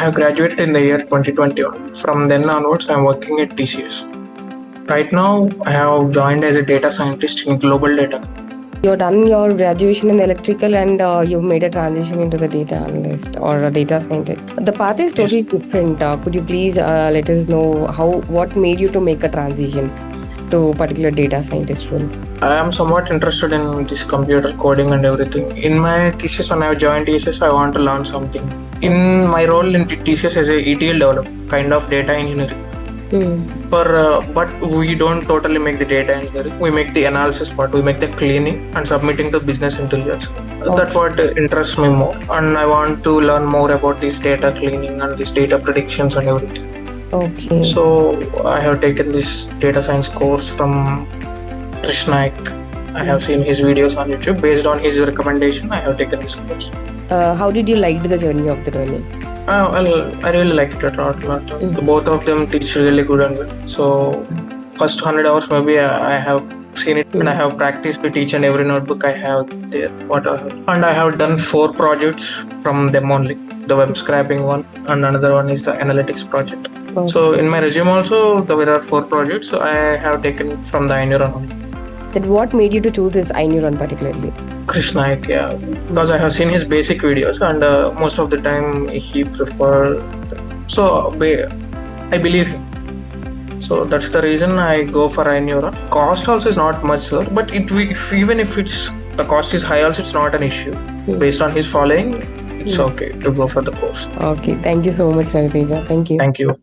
have graduated in the year 2021. From then onwards, I'm working at TCS. Right now, I have joined as a data scientist in global data. You've done your graduation in electrical and you've made a transition into the data analyst or a data scientist. The path is totally different. Could you please let us know what made you to make a transition to a particular data scientist role? I am somewhat interested in this computer coding and everything. In my thesis, when I joined TCS, I want to learn something. In my role in TCS as a ETL developer, kind of data engineering. But we don't totally make the data engineering. We make the analysis part. We make the cleaning and submitting to business intelligence. That's what interests me more. And I want to learn more about this data cleaning and this data predictions and everything. Okay. So I have taken this data science course from Krish Naik. I have seen his videos on YouTube. Based on his recommendation, I have taken this course. How did you like the journey of the learning? I really liked it a lot. Both of them teach really good and well. So first 100 hours maybe I have seen it and I have practiced with each and every notebook I have there. And I have done 4 projects from them only. The web scraping one and another one is the analytics project. Okay. So in my resume also there are 4 projects I have taken from the iNeuron only. Then what made you to choose this iNeuron particularly? Krish Naik, yeah, because I have seen his basic videos and most of the time he prefer. So I believe him. So that's the reason I go for iNeuron. Cost also is not much, sir, but even if the cost is high, also it's not an issue. Based on his following, it's okay to go for the course. Okay, thank you so much, Ravi Teja. Thank you. Thank you.